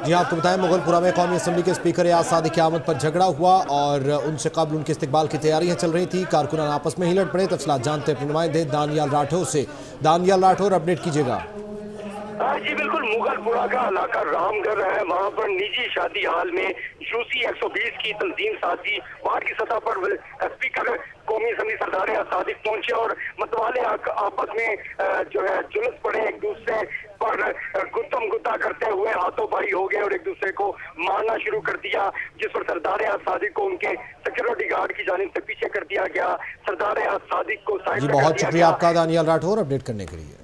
جی آپ کو بتائیں، مغل پورہ میں قومی اسمبلی کے اسپیکر ایاز صادق کی آمد پر جھگڑا ہوا اور ان سے قبل ان کے استقبال کی تیاریاں چل رہی تھی، کارکنان آپس میں ہی لڑ پڑے۔ تفصیلات جانتے ہیں اپنے نمائندے دانیال راٹھور سے۔ دانیال راٹھور، اپڈیٹ کیجیے گا۔ جی بالکل، مغل پورہ کا علاقہ رام گھر ہے، وہاں پر نجی شادی حال میں یوسی 120 کی تنظیم سازی، وہاں کی سطح پر اسپیکر قومی اسمبلی سردار ایاز صادق پہنچے اور متوالے آپس میں جو ہے جلس پڑے، ایک دوسرے پر گتم گتا کرتے ہوئے ہاتھوں پائی ہو گئے اور ایک دوسرے کو مارنا شروع کر دیا، جس پر سردار ایاز صادق کو ان کے سیکورٹی گارڈ کی جانب سے پیچھے کر دیا گیا۔ سردار ایاز صادق کو سائڈ جی بہت شکریہ آپ کا دانیال راٹھور اپڈیٹ کرنے کے لیے۔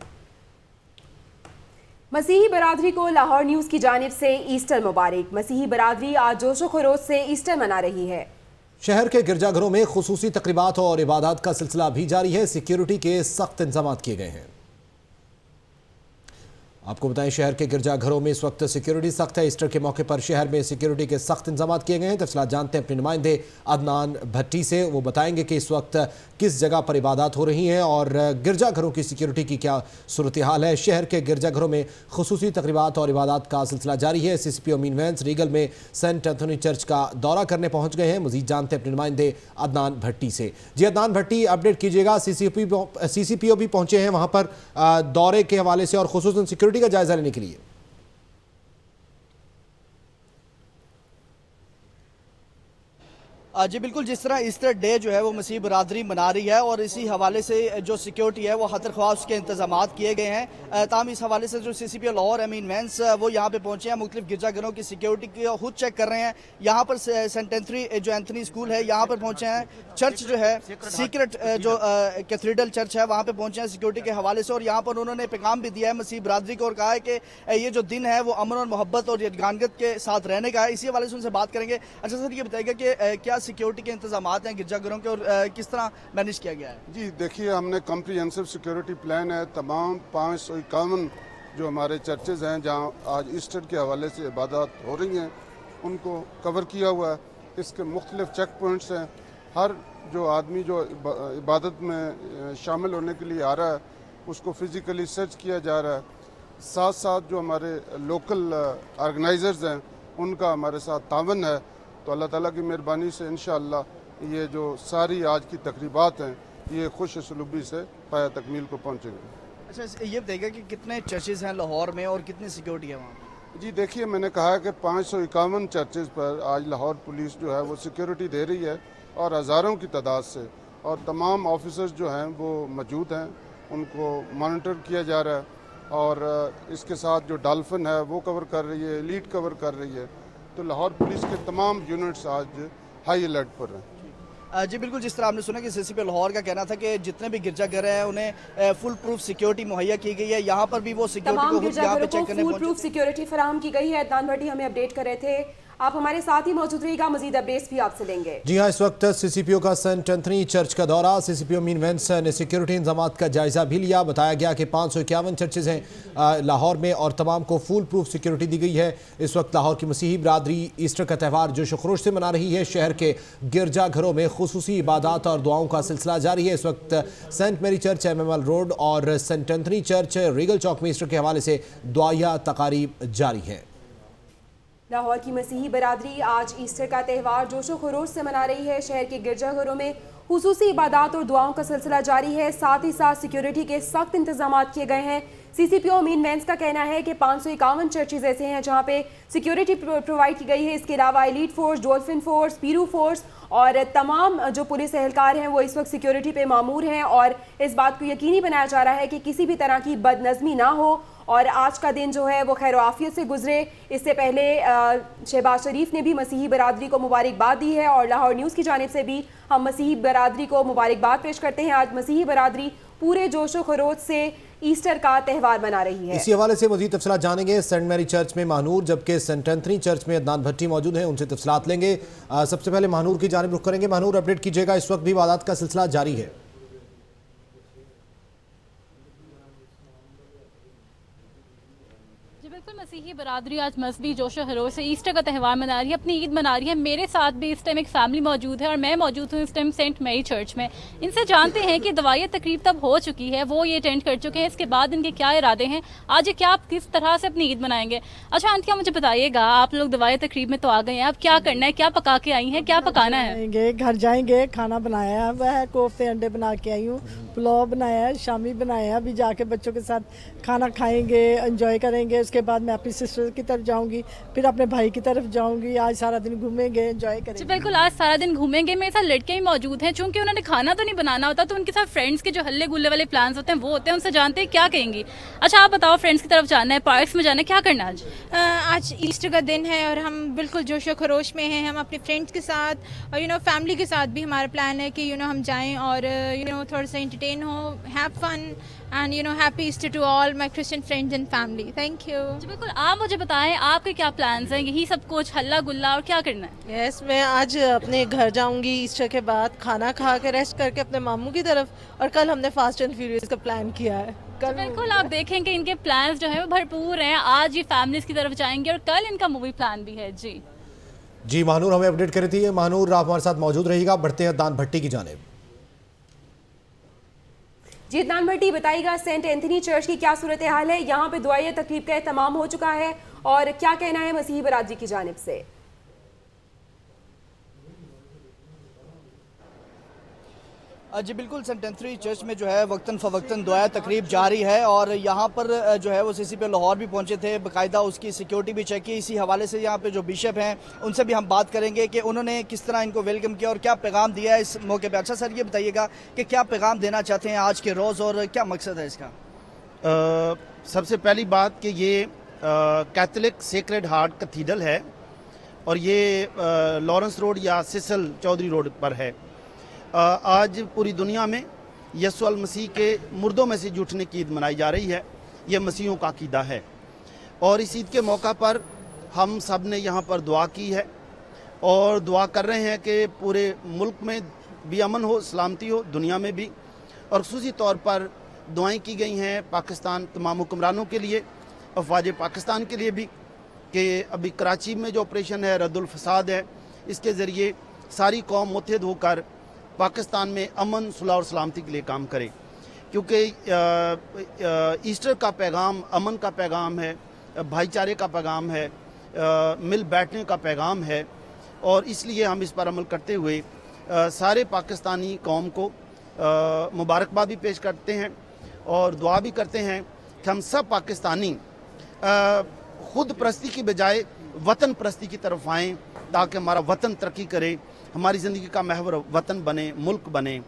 مسیحی برادری کو لاہور نیوز کی جانب سے ایسٹر مبارک۔ مسیحی برادری آج جوش و خروش سے ایسٹر منا رہی ہے۔ شہر کے گرجا گھروں میں خصوصی تقریبات اور عبادات کا سلسلہ بھی جاری ہے، سیکیورٹی کے سخت انتظامات کیے گئے ہیں۔ آپ کو بتائیں، شہر کے گرجا گھروں میں اس وقت سیکیورٹی سخت ہے۔ ایسٹر کے موقع پر شہر میں سیکیورٹی کے سخت انتظامات کیے گئے ہیں۔ تفصیلات جانتے ہیں اپنے نمائندے عدنان بھٹی سے، وہ بتائیں گے کہ اس وقت کس جگہ پر عبادات ہو رہی ہیں اور گرجا گھروں کی سیکیورٹی کی کیا صورتحال ہے۔ شہر کے گرجا گھروں میں خصوصی تقریبات اور عبادات کا سلسلہ جاری ہے۔ سی سی پی او مین وینس ریگل میں سینٹ اینتھونی چرچ کا دورہ کرنے پہنچ گئے ہیں۔ مزید جانتے ہیں اپنے نمائندے عدنان بھٹی سے۔ جی عدنان بھٹی، اپڈیٹ کیجیے گا۔ سی سی پی او بھی پہنچے ہیں وہاں پر دورے کے حوالے سے اور خصوصاً سیکیورٹی کا جائزہ لینے کے لیے۔ जी बिल्कुल, जिस तरह ईस्टर डे जो है वो मसीह बरादरी मना रही है और इसी हवाले से जो सिक्योरिटी है वो हतर ख्वाह उसके इंतजामात किए गए हैं। ताहम इस हवाले से जो CCP लाहौर अमीन वैंस वो यहाँ पे पहुँचे हैं, मुख्तलिफ गिरजाघरों की सिक्योरिटी की खुद चेक कर रहे हैं। यहाँ पर सेंट एंथनी जो एंथनी स्कूल है यहाँ पर पहुँचे हैं। चर्च जो है सीक्रेट जो कैथेड्रल चर्च है वहाँ पे पहुँचे हैं सिक्योरिटी के हवाले से, और यहाँ पर उन्होंने पैगाम भी दिया है मसीह बरादरी को और कहा है कि ये जो दिन है वो अमन और मोहब्बत और यकगानगत के साथ रहने का है। इसी हवाले से उनसे बात करेंगे। अच्छा सर, ये बताइएगा कि क्या सिक्योरिटी के इंतजामात हैं गिरजाघरों के और किस तरह मैनेज किया गया है? जी देखिए, हमने कॉम्प्रिहेंसिव सिक्योरिटी प्लान है। तमाम 551 जो हमारे चर्चेज़ हैं जहां आज ईस्टर के हवाले से इबादत हो रही हैं उनको कवर किया हुआ है। इसके मुख्तलिफ चेक पॉइंट्स हैं। हर जो आदमी जो इबादत में शामिल होने के लिए आ रहा है उसको फ़िज़िकली सर्च किया जा रहा है। साथ साथ जो हमारे लोकल ऑर्गेनाइज़र्स हैं उनका हमारे साथ तावन है। तो अल्लाह ताला की मेहरबानी से इंशाअल्लाह ये जो सारी आज की तकरीबात हैं ये खुश उसलूबी से पाया तकमील को पहुँचेंगे। अच्छा, ये बताइएगा कि कितने चर्चेज़ हैं लाहौर में और कितनी सिक्योरिटी है वहाँ? जी देखिए, मैंने कहा है कि 551 चर्चेज़ पर आज लाहौर पुलिस जो है वो सिक्योरिटी दे रही है और हज़ारों की तादाद से, और तमाम ऑफिसर्स जो हैं वो मौजूद हैं, उनको मॉनिटर किया जा रहा है। और इसके साथ जो डॉल्फिन है वो कवर कर रही है, एलीट कवर कर रही है। तो लाहौर पुलिस के तमाम यूनिट्स आज हाई अलर्ट पर हैं। जी बिल्कुल, जिस तरह आपने सुना कि CCP लाहौर का कहना था कि जितने भी गिरजाघर हैं उन्हें फुल प्रूफ सिक्योरिटी मुहैया की गई है। यहाँ पर भी वो सिक्योरिटी तमाम को खुद यहाँ पे गिरजाघरों चेक को करने फुल पहुंचे। प्रूफ सिक्योरिटी फराहम की गई है। अदनान भट्टी हमें अपडेट कर रहे थे। आप हमारे साथ ही मौजूद रहिएगा, मजीद अपडेट्स भी आपसे लेंगे। जी हाँ, इस वक्त CCPO का सेंट एंथनी चर्च का दौरा। CCPO अमीन वैंस ने सिक्योरिटी इंतजामात का जायजा भी लिया। बताया गया कि 551 चर्चेज हैं लाहौर में और तमाम को फुल प्रूफ सिक्योरिटी दी गई है। इस वक्त लाहौर की मसीही बरादरी ईस्टर का त्यौहार जोश खरोश से मना रही है। शहर के गिरजाघरों में खुसूसी इबादत और दुआओं का सिलसिला जारी है। इस वक्त सेंट मेरी चर्च MML रोड और सेंट एंथनी चर्च रीगल चौक में ईस्टर के हवाले से दुआया तकारीब जारी है। लाहौर की मसीही बरादरी आज ईस्टर का त्यौहार जोशो खरोश से मना रही है। शहर के गिरजाघरों में खुसूसी इबादत और दुआओं का सिलसिला जारी है। साथ ही साथ सिक्योरिटी के सख्त इंतजाम किए गए हैं। CCPO अमीन वैंस का कहना है कि 551 चर्चेज ऐसे हैं जहां पे सिक्योरिटी प्रोवाइड की गई है। इसके अलावा एलीट फोर्स, डॉल्फिन फोर्स, पीरू फोर्स और तमाम जो पुलिस एहलकार हैं वो इस वक्त सिक्योरिटी पे मामूर हैं और इस बात को यकीनी बनाया जा रहा है कि किसी भी तरह की बदनज़मी ना हो और आज का दिन जो है वो खैर आफियत से गुजरे। इससे पहले शहबाज शरीफ ने भी मसीही बरादरी को मुबारकबाद दी है और लाहौर न्यूज़ की जानिब से भी हम मसीही बरादरी को मुबारकबाद पेश करते हैं। आज मसीही बरादरी पूरे जोशो खरोश से ईस्टर का त्यौहार मना रही है। इसी हवाले से मजीद तफसीलात जानेंगे सेंट मैरी चर्च में महानूर, जबकि सेंट एंथनी चर्च में अदनान भट्टी मौजूद हैं, उनसे तफसीलात लेंगे। सबसे पहले महानूर की जानिब रुख करेंगे। महानूर, अपडेट कीजिएगा, इस वक्त भी इबादत का सिलसिला जारी है। मसीही बरादरी आज मजहबी जोशो खरोश से ईस्टर का त्यौहार मना रही है, अपनी ईद मना रही है। मेरे साथ भी इस टाइम एक फैमिली मौजूद है और मैं मौजूद हूँ इस टाइम सेंट मैरी चर्च में। इनसे जानते हैं कि दवाई तकरीब तब हो चुकी है, वो ये अटेंड कर चुके हैं, इसके बाद इनके क्या इरादे हैं, आज क्या आप किस तरह से अपनी ईद मनाएंगे। अच्छा आंटिया, मुझे बताइएगा, आप लोग दवाई तकरीब में तो आ गए हैं, अब क्या करना है, क्या पका के आई हैं, क्या पकाना है? घर जाएंगे, खाना बनाया है, कोफ्ते अंडे बना के आई हूँ, पुलाव बनाया है, शामी बनाया है। अभी जाके बच्चों के साथ खाना खाएंगे, एंजॉय करेंगे। उसके बाद मैं अपनी सिस्टर की तरफ जाऊंगी, फिर अपने भाई की तरफ जाऊंगी। आज सारा दिन घूमेंगे, एंजॉय करेंगे। बिल्कुल, आज सारा दिन घूमेंगे। मेरे साथ लड़के ही मौजूद हैं, चूंकि उन्होंने खाना तो नहीं बनाना होता तो उनके साथ फ्रेंड्स के जो हल्ले गुल्ले वाले प्लान्स होते हैं वो होते हैं, उनसे जानते हैं क्या कहेंगी। अच्छा आप बताओ, फ्रेंड्स की तरफ जाना है, पार्क्स में जाना है, क्या करना है आज? ईस्टर का दिन है और हम बिल्कुल जोशो खरोश में हैं। हम अपने फ्रेंड्स के साथ और फैमिली के साथ भी हमारा प्लान है कि हम जाएं और थोड़ा सा एंटरटेन हो, have fun and happy Easter to all my Christian friends and family. Thank you. बिल्कुल, आप मुझे बताएं आपके क्या प्लान्स हैं, यही सब कुछ हल्ला गुल्ला और क्या करना है? यस, मैं आज अपने घर जाऊंगी ईस्टर के बाद, खाना खा के रेस्ट करके अपने मामू की तरफ, और कल हमने फास्ट एंड फ्यूरियस का प्लान किया है। तो बिल्कुल आप देखें कि इनके प्लान्स जो है वो भरपूर हैं। आज ये फैमिलीज की तरफ जाएंगे और कल इनका मूवी प्लान भी है। जी महानूर हमें अपडेट कर रही थी। महानूर, आप हमारे साथ मौजूद रहिएगा। बढ़ते हैं अदनान भट्टी की जानिब। जी अदनान भट्टी, बताइएगा सेंट एंथनी चर्च की क्या सूरत हाल है? यहाँ पे दुआए तकरीब का एहतमाम हो चुका है और क्या कहना है मसीही बरादरी की जानिब से? जी बिल्कुल, सेंट एंथनी चर्च में जो है वक्तन फ़वक्तन दुआ तकरीब जारी है और यहाँ पर जो है वो CCP लाहौर भी पहुँचे थे, बाकायदा उसकी सिक्योरिटी भी चेक की। इसी हवाले से यहाँ पे जो बिशप हैं उनसे भी हम बात करेंगे कि उन्होंने किस तरह इनको वेलकम किया और क्या पैगाम दिया है इस मौके पे। अच्छा सर, ये बताइएगा कि क्या पैगाम देना चाहते हैं आज के रोज़ और क्या मकसद है इसका? सबसे पहली बात कि ये कैथोलिक सेक्रेड हार्ट कैथीड्रल है और ये लॉरेंस रोड या सिसल चौधरी रोड पर है। आज पूरी दुनिया में यसु अल मसीह के मुर्दों में से उठने की ईद मनाई जा रही है। ये मसीहों का अकीदा है और इस ईद के मौका पर हम सब ने यहाँ पर दुआ की है और दुआ कर रहे हैं कि पूरे मुल्क में भी अमन हो, सलामती हो, दुनिया में भी। और ख़ुसूसी तौर पर दुआएं की गई हैं पाकिस्तान तमाम हुक्मरानों के लिए, अफवाज पाकिस्तान के लिए भी, कि अभी कराची में जो ऑपरेशन है रद्दुल फसाद है, इसके ज़रिए सारी कौम मुत्तहिद होकर पाकिस्तान में अमन, सुलह और सलामती के लिए काम करे। क्योंकि ईस्टर का पैगाम अमन का पैगाम है, भाईचारे का पैगाम है, मिल बैठने का पैगाम है और इसलिए हम इस पर अमल करते हुए सारे पाकिस्तानी कौम को मुबारकबाद भी पेश करते हैं और दुआ भी करते हैं कि हम सब पाकिस्तानी खुद परस्ती की बजाय वतन परस्ती की तरफ आएँ ताकि हमारा वतन तरक्की करे, हमारी ज़िंदगी का महवर वतन बने, मुल्क बने।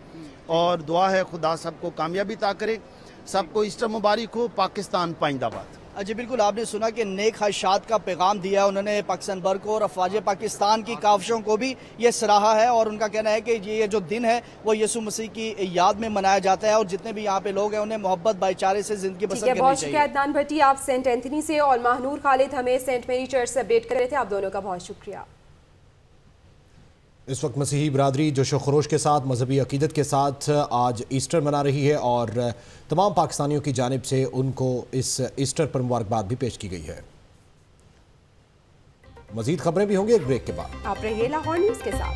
और दुआ है खुदा सबको कामयाबी अता करे, सबको ईस्टर मुबारक हो, पाकिस्तान पाइंदाबाद। जी बिल्कुल, आपने सुना कि नेक ख़ाहिशात का पैगाम दिया उन्होंने पाकिस्तान भर को और अफवाज पाकिस्तान की काविशों को भी ये सराहा है और उनका कहना है कि ये जो दिन है वो यीशु मसीह की याद में मनाया जाता है और जितने भी यहाँ पे लोग हैं उन्हें मोहब्बत भाईचारे से ज़िंदगी बसर करनी चाहिए। बहुत शुक्रिया अदनान भट्टी, आप सेंट एंथनी से, और महानूर खालिद हमें सेंट मेरी चर्च से अपडेट कर रहे थे। आप दोनों का बहुत शुक्रिया। इस वक्त मसीही बरादरी जोशो खरोश के साथ, मजहबी अकीदत के साथ आज ईस्टर मना रही है और तमाम पाकिस्तानियों की जानिब से उनको इस ईस्टर पर मुबारकबाद भी पेश की गई है। मजीद खबरें भी होंगी एक ब्रेक के बाद। आप रहिए लाहौर न्यूज़ के साथ।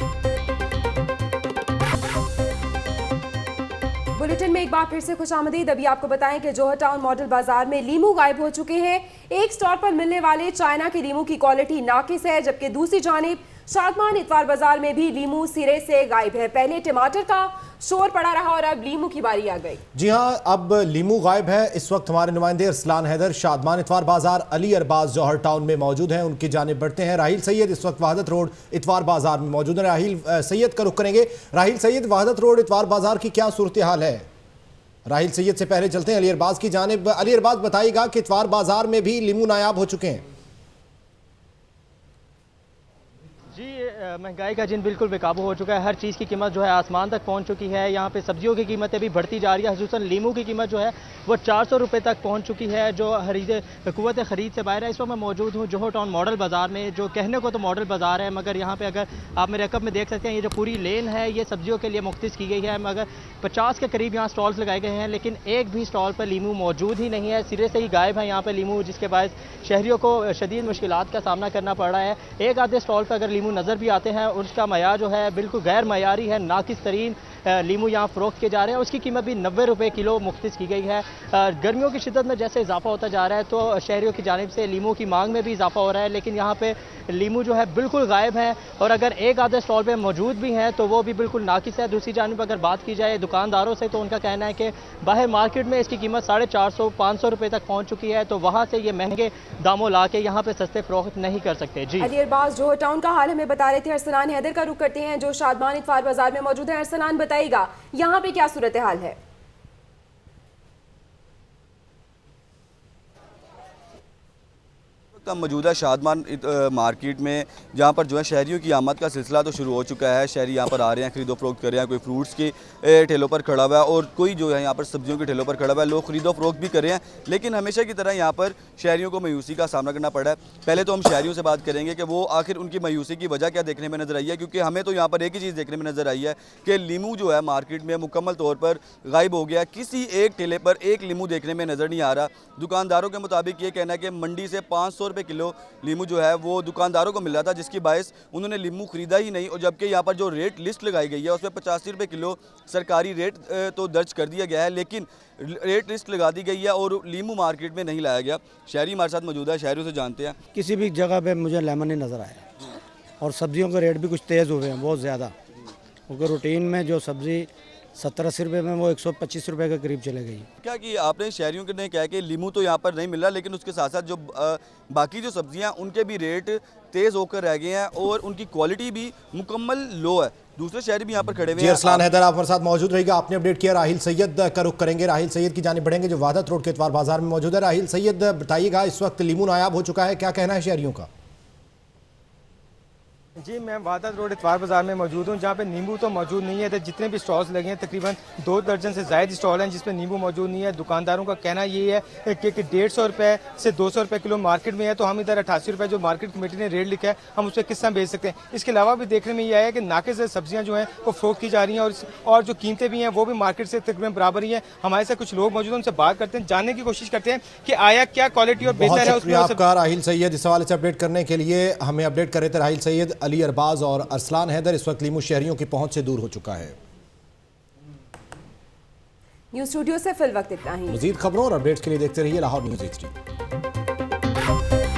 बुलेटिन में एक बार फिर से खुशामदीद। अभी आपको बताएं कि जोहर टाउन मॉडल बाजार में लीमू गायब हो चुके हैं। एक स्टॉल पर मिलने वाले चाइना के लीमू की क्वालिटी नाकिस है, जबकि दूसरी जानिब शादमान इतवार बाजार में भी लीमू सिरे से गायब है। पहले टमाटर का शोर पड़ा रहा और अब लीमू की बारी आ गई। जी हां, अब लीमू गायब है। इस वक्त हमारे नुमाइंदे अरसलान हैदर शादमान इतवार बाजार अली अरबाज जौहर टाउन में मौजूद हैं, उनकी जानिब बढ़ते हैं। राहिल सैयद इस वक्त वहादत रोड इतवार बाजार में मौजूद है। राहिल सैयद का रुख करेंगे। राहिल सैयद, वहादत रोड इतवार बाजार की क्या सूरत हाल है? राहिल सैयद से पहले चलते हैं अली अरबाज की जानिब। अली अरबाज, बताइएगा कि इतवार बाजार में भी लीमू नायाब हो चुके हैं। जी, महंगाई का जिन बिल्कुल बेकाबू हो चुका है। हर चीज़ की कीमत जो है आसमान तक पहुंच चुकी है। यहाँ पे सब्जियों की कीमतें भी बढ़ती जा रही है। ख़ुसूसन लीमू की कीमत जो है वो 400 रुपये तक पहुंच चुकी है, जो कुव्वत ख़रीद से बाहर है। इस वक्त मैं मौजूद हूँ जोहर टाउन मॉडल बाज़ार में, जो कहने को तो मॉडल बाज़ार है, मगर यहाँ पे अगर आप मेरे रकब में देख सकते हैं, ये जो पूरी लेन है ये सब्जियों के लिए मुख्तस की गई है। मगर 50 के करीब यहाँ स्टॉल्स लगाए गए हैं, लेकिन एक भी स्टॉल पर लीमू मौजूद ही नहीं है। सिरे से ही गायब है यहाँ पर लीमू, जिसके बायस शहरियों को शदीद मुश्किलात का सामना करना पड़ रहा है। एक आधे स्टॉल पर अगर लीमू नज़र भी आते हैं, उसका मयार जो है बिल्कुल गैर मयारी है। नाकिस तरीन लीमू यहाँ फ़रोख्त किए जा रहे हैं। उसकी कीमत भी 90 रुपये किलो मुख्तस की गई है। गर्मियों की शिद्दत में जैसे इजाफा होता जा रहा है तो शहरियों की जानिब से लीमू की मांग में भी इजाफा हो रहा है, लेकिन यहाँ पे लीमू जो है बिल्कुल गायब है और अगर एक आधे स्टॉल पे मौजूद भी हैं तो वो भी बिल्कुल नाकिस है। दूसरी जानिब अगर बात की जाए दुकानदारों से तो उनका कहना है कि बाहर मार्केट में इसकी कीमत 450-500 रुपये तक पहुँच चुकी है, तो वहाँ से ये महंगे दामों ला के यहाँ पे सस्ते फ़रोख्त नहीं कर सकते। जी, अली अरबाज जोहर टाउन का हाल हमें बता रहे थे। अरसलान हैदर का रुख करते हैं जो शादमान इतवार बाजार में मौजूद है। अरसलान, बताइएगा यहाँ पे क्या सूरत हाल है? का मौजूदा शादमान मार्केट में, जहाँ पर जो है शहरियों की आमद का सिलसिला तो शुरू हो चुका है। शहरी यहाँ पर आ रहे हैं, खरीदो फरोख्त कर रहे हैं। कोई फ्रूट्स के ठेलों पर खड़ा हुआ है और कोई जो है यहाँ पर सब्जियों के ठेलों पर खड़ा हुआ है। लोग खरीदो फरोख्त भी कर रहे हैं, लेकिन हमेशा की तरह यहाँ पर शहरियों को मायूसी का सामना करना पड़ा है। पहले तो हम शहरियों से बात करेंगे कि वो आखिर उनकी मायूसी की वजह क्या देखने में नज़र आई है, क्योंकि हमें तो यहाँ पर एक ही चीज़ देखने में नज़र आई है कि लीमू जो है मार्केट में मुकम्मल तौर पर गायब हो गया। किसी एक ठेले पर एक लीमू देखने में नज़र नहीं आ रहा। दुकानदारों के मुताबिक ये कहना है कि मंडी से 500 रुपये किलो लीमू जो है वो दुकानदारों को मिल रहा था, जिसकी बायस उन्होंने लीमू खरीदा ही नहीं। और जबकि यहाँ पर जो रेट लिस्ट लगाई गई है उसमें 85 रुपये किलो सरकारी रेट तो दर्ज कर दिया गया है, लेकिन रेट लिस्ट लगा दी गई है और लीमू मार्केट में नहीं लाया गया। शहरी हमारे साथ मौजूद है, शहरियों से जानते हैं। किसी भी जगह पे मुझे लेमन नहीं नज़र आया और सब्जियों के रेट भी कुछ तेज़ हुए हैं, बहुत ज़्यादा, क्योंकि रूटीन में जो सब्ज़ी 70-80 रुपये में वो 125 रुपये के करीब चले गई। क्या कि आपने शहरियों ने कहा कि लीमू तो यहाँ पर नहीं मिल रहा, लेकिन उसके साथ साथ जो बाकी जो सब्जियाँ उनके भी रेट तेज़ होकर रह गए हैं और उनकी क्वालिटी भी मुकम्मल लो है। दूसरे शहरी भी यहाँ पर खड़े हुए जी, हैं। अरसलान हैदर आप हमारे साथ मौजूद रहेगा। आपने अपडेट किया, राहिल सैयद का रुख करेंगे, राहिल सैयद की जानिब बढ़ेंगे जो वहादत रोड के इतवार बाजार में मौजूद है। राहिल सैयद बताइएगा, इस वक्त लीमू नायाब हो चुका है, क्या कहना है शहरियों का? जी, मैं वहादत रोड इतवार बाज़ार में मौजूद हूँ, जहाँ पे नींबू तो मौजूद नहीं है। तो जितने भी स्टॉल्स लगे हैं तकरीबन 2 दर्जन से ज़ायद स्टॉल हैं जिसमें नींबू मौजूद नहीं है। दुकानदारों का कहना ये है कि 150 रुपये से 200 रुपये किलो मार्केट में है, तो हम इधर 88 रुपये जो मार्केट कमेटी ने रेट लिखा है हम उस पर किस तरह बेच सकते हैं। इसके अलावा भी देखने में ये आया है कि नाक़िस सब्जियाँ जो हैं वो फ़रोख्त की जा रही हैं और जो कीमतें भी हैं वो भी मार्केट से तकरीबन बराबर ही हैं। हमारे साथ कुछ लोग मौजूद हैं, उनसे बात करते हैं, जानने की कोशिश करते हैं कि आया क्या क्वालिटी और बेहतर है उसमें। आपका राहिल सैयद इस हवाले से अपडेट करने के लिए हमें अपडेट कर रहे थे राहिल सैयद। अली अरबाज और अरसलान हैदर इस वक्त लीमू शहरियों की पहुंच से दूर हो चुका है। न्यूज़ स्टूडियो से फिल वक्त इतना ही। मजीद खबरों और अपडेट्स के लिए देखते रहिए लाहौर न्यूज़ HD।